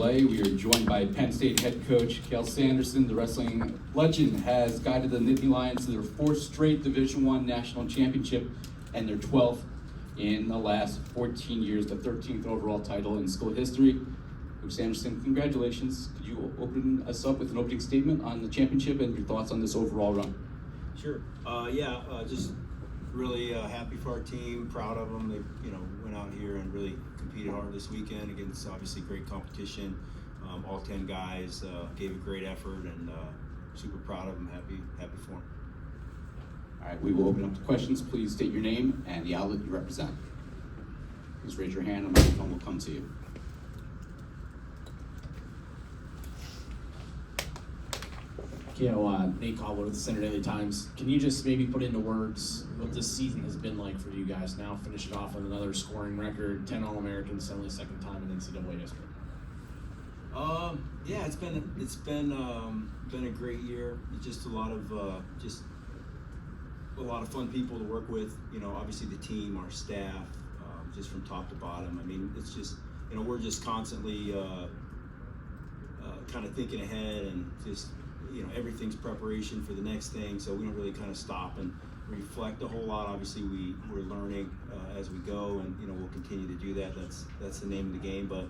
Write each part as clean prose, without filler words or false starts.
NCAA. We are joined by Penn State head coach Cael Sanderson. The wrestling legend has guided the Nittany Lions to their fourth straight Division I national championship and their 12th in the last 14 years, the 13th overall title in school history. Coach Sanderson, congratulations. Could you open us up with an opening statement on the championship and your thoughts on this overall run? Sure. Just really happy for our team, proud of them. They, went out here and really competed hard this weekend against obviously great competition. All 10 guys gave a great effort, and super proud of them. Happy for them. All right, we will open up to questions. Please state your name and the outlet you represent. Please raise your hand and the microphone will come to you. Nate Caldwell with the Center Daily Times. Can you just maybe put into words what this season has been like for you guys? Now finish it off with another scoring record, 10 All-Americans, only second time in NCAA history. It's been a great year. It's just a lot of fun people to work with. Obviously the team, our staff, just from top to bottom. I mean, it's just we're just constantly kind of thinking ahead, and just everything's preparation for the next thing. So we don't really kind of stop and reflect a whole lot. Obviously we're learning as we go, and we'll continue to do that. That's the name of the game. But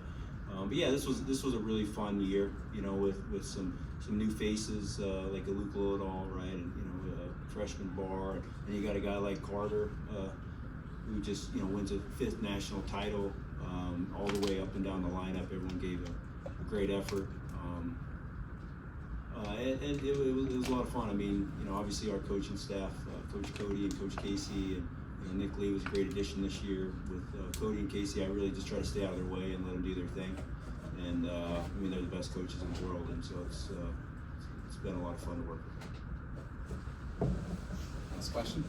this was a really fun year. With some new faces like a Luke Lodahl, right, and a freshman bar, and you got a guy like Carter who just wins a 5th national title, all the way up and down the lineup. Everyone gave a great effort. It was a lot of fun. I mean, obviously our coaching staff, Coach Cody and Coach Casey, and Nick Lee was a great addition this year. With Cody and Casey, I really just try to stay out of their way and let them do their thing. And they're the best coaches in the world, and so it's been a lot of fun to work with. Last question.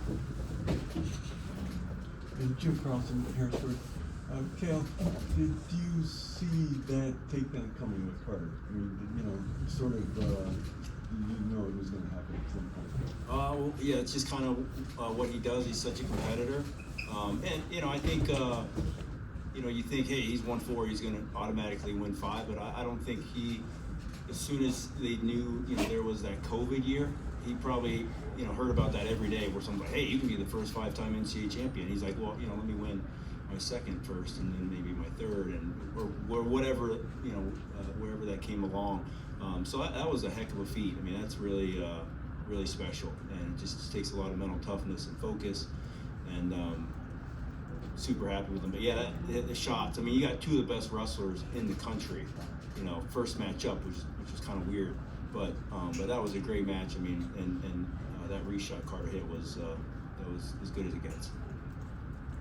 Jim Carlson, Harrisburg. Cael, did you see that takedown coming with Carter? I mean, you know it was going to happen at some point. It's just kind of what he does. He's such a competitor, and I think you think, hey, he's won 4, he's going to automatically win 5, but I don't think he. As soon as they knew, there was that COVID year, he probably heard about that every day, where someone's like, hey, you can be the first 5-time NCAA champion. He's like, well, let me win my 2nd first, and then maybe my 3rd, or whatever, wherever that came along. So that was a heck of a feat. I mean, that's really special, and it just takes a lot of mental toughness and focus, and super happy with them. But yeah, the shots. I mean, you got 2 of the best wrestlers in the country. First match up, which was kind of weird, but that was a great match. I mean, and that reshot Carter hit was as good as it gets.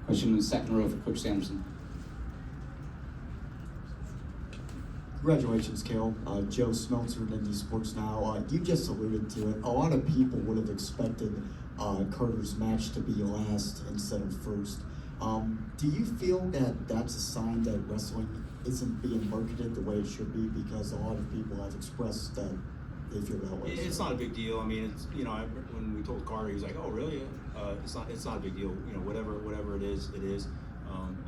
Question in the second row for Coach Sanderson. Congratulations, Cael. Joe Smeltzer, Nittany Sports Now. You just alluded to it. A lot of people would have expected Carter's match to be last instead of first. Do you feel that that's a sign that wrestling isn't being marketed the way it should be? Because a lot of people have expressed that they feel that way. It's not a big deal. I mean, it's when we told Carter, he was like, "Oh, really? It's not a big deal. Whatever it is, it is."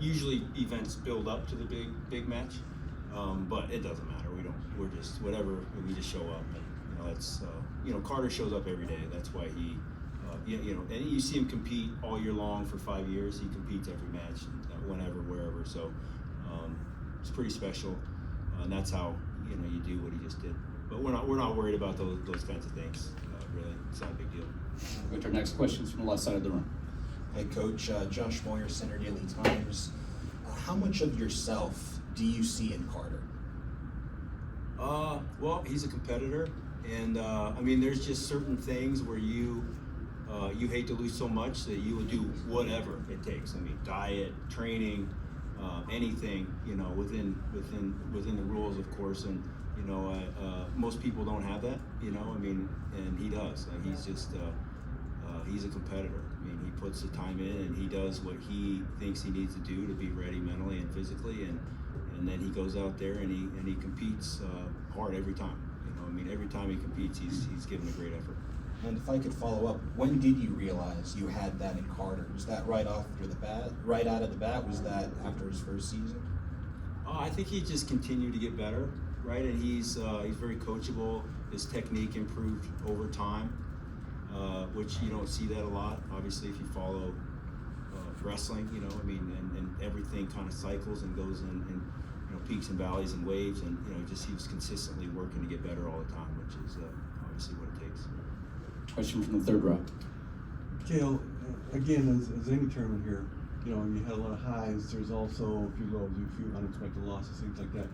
Usually events build up to the big match, but it doesn't matter. We're just whatever. We just show up, and that's Carter shows up every day. That's why he. And you see him compete all year long for 5 years. He competes every match, whenever, wherever. So it's pretty special, and that's how you do what he just did. But we're not worried about those kinds of things. Really, it's not a big deal. Go to our next questions from the left side of the room. Hey, Coach, Josh Moyer, Center Daily Times. How much of yourself do you see in Carter? Well, he's a competitor, and there's just certain things where you hate to lose so much that you would do whatever it takes. I mean, diet, training, anything, within the rules, of course. And most people don't have that, and he does. And he's just he's a competitor. I mean, he puts the time in, and he does what he thinks he needs to do to be ready mentally and physically, and then he goes out there and he competes hard every time. Every time he competes, he's given a great effort. And if I could follow up, when did you realize you had that in Carter? Was that right out of the bat? Was that after his first season? I think he just continued to get better, right? And he's very coachable. His technique improved over time, which you don't see that a lot. Obviously, if you follow wrestling, you know, I mean, and everything kind of cycles and goes in peaks and valleys and waves, and just he was consistently working to get better all the time, which is obviously what it takes. Question from the third row. Cael, again, as any tournament here, you had a lot of highs. There's also a few lows, a few unexpected losses, things like that.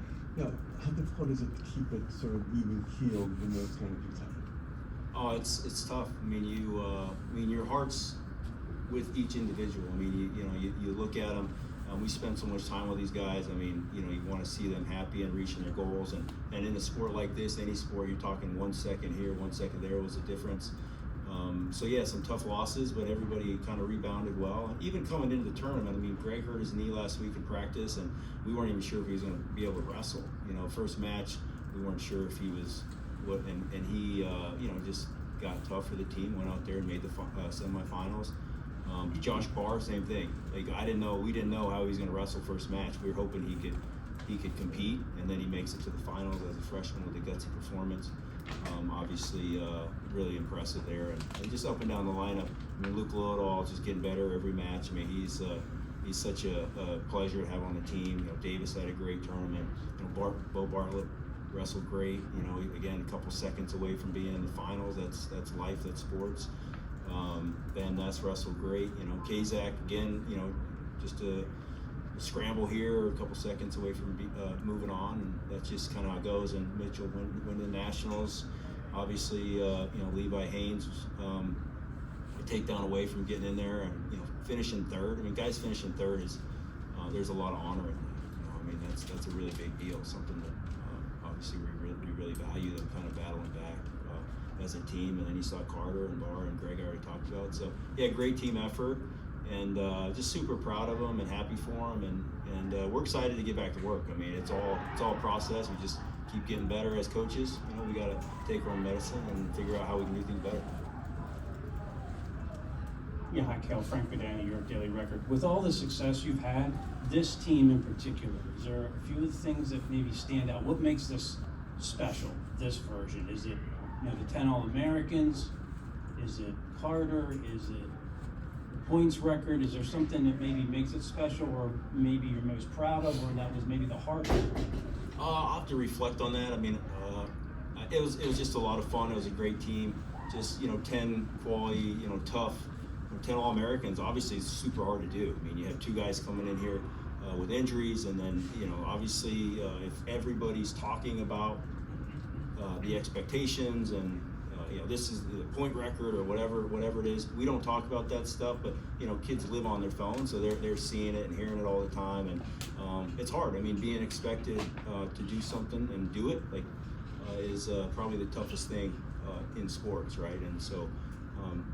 How difficult is it to keep it sort of even keeled when those kind of things happen? Oh, it's tough. I mean, your heart's with each individual. I mean, you look at them. We spend so much time with these guys. I mean, you want to see them happy and reaching their goals. And in a sport like this, any sport, you're talking 1 second here, 1 second there was a difference. So yeah, some tough losses, but everybody kind of rebounded well. Even coming into the tournament, I mean, Greg hurt his knee last week in practice, and we weren't even sure if he was going to be able to wrestle. First match, we weren't sure if he was what, and he, just got tough for the team. Went out there and made the semifinals. Josh Barr, same thing. Like we didn't know how he was going to wrestle first match. We were hoping he could compete, and then he makes it to the finals as a freshman with a gutsy performance. Obviously, really impressive there, and just up and down the lineup. I mean, Luke Lodahl just getting better every match. I mean, he's such a pleasure to have on the team. Davis had a great tournament. Bo Bartlett wrestled great. Again, a couple seconds away from being in the finals. That's life. That's sports. Van Ness wrestled great. Kazak again. Just a scramble here, a couple seconds away from moving on, and that's just kind of how it goes. And Mitchell win the nationals. Obviously, Levi Haynes a takedown away from getting in there, and finishing third. I mean, guys finishing third is there's a lot of honor in that. I mean, that's a really big deal. Something that obviously we really value them kind of battling back as a team. And then you saw Carter and Barr and Greg I already talked about. So yeah, great team effort. And just super proud of them and happy for them, and we're excited to get back to work. I mean, it's all process. We just keep getting better as coaches. We got to take our own medicine and figure out how we can do things better. Yeah, hi, Cael. Frank Badani, New York Daily Record. With all the success you've had, this team in particular, is there a few things that maybe stand out? What makes this special, this version? Is it the 10 All-Americans? Is it Carter? Is it points record? Is there something that maybe makes it special, or maybe you're most proud of, or that was maybe the hardest? I'll have to reflect on that. I mean, it was just a lot of fun. It was a great team. Just 10 quality, tough, 10 All-Americans. Obviously, it's super hard to do. I mean, you have two guys coming in here with injuries, and then obviously, if everybody's talking about the expectations and this is the point record or whatever it is. We don't talk about that stuff, but kids live on their phones, so they're seeing it and hearing it all the time, and it's hard. I mean, being expected to do something and do it is probably the toughest thing in sports, right? And so,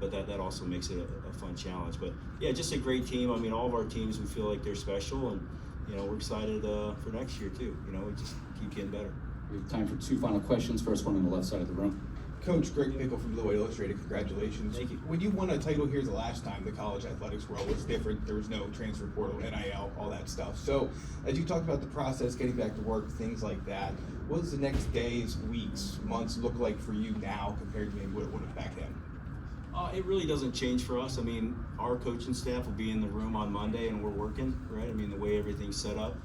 but that also makes it a fun challenge. But yeah, just a great team. I mean, all of our teams, we feel like they're special, and we're excited for next year too. We just keep getting better. We have time for two final questions. First one on the left side of the room. Coach, Greg Pickle from Blue White Illustrated, congratulations. Thank you. When you won a title here the last time, the college athletics world was different. There was no transfer portal, NIL, all that stuff. So as you talked about the process, getting back to work, things like that, what does the next days, weeks, months look like for you now compared to maybe what it would have back then? It really doesn't change for us. I mean, our coaching staff will be in the room on Monday, and we're working, right? I mean, the way everything's set up,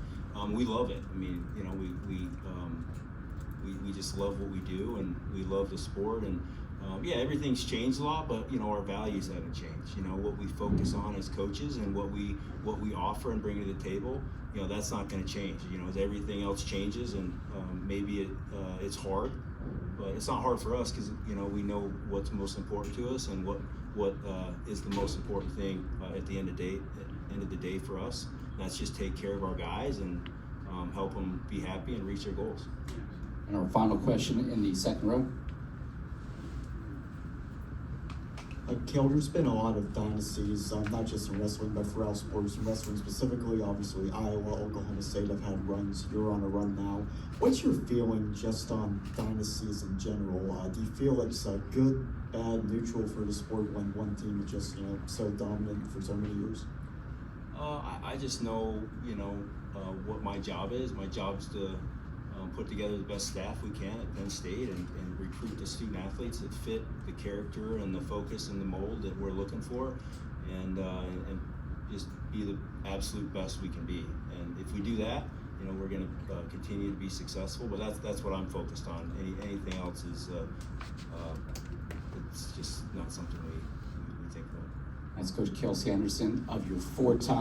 we love it. I mean, we just love what we do, and we love the sport, and yeah, everything's changed a lot, but our values haven't changed. What we focus on as coaches and what we offer and bring to the table, that's not going to change. As everything else changes, and maybe it's hard, but it's not hard for us because we know what's most important to us and what is the most important thing at the end of the day for us. And that's just take care of our guys and help them be happy and reach their goals. And our final question in the second row. Cael, there's been a lot of dynasties, not just in wrestling, but throughout sports. In wrestling specifically, obviously, Iowa, Oklahoma State have had runs. You're on a run now. What's your feeling just on dynasties in general? Do you feel it's good, bad, neutral for the sport when one team is just, so dominant for so many years? I just know, what my job is. My job is to put together the best staff we can at Penn State and recruit the student athletes that fit the character and the focus and the mold that we're looking for, and just be the absolute best we can be. And if we do that, you know, we're going to continue to be successful. But that's what I'm focused on. Anything else is it's just not something we think about. That's Coach Cael Sanderson of your 4-time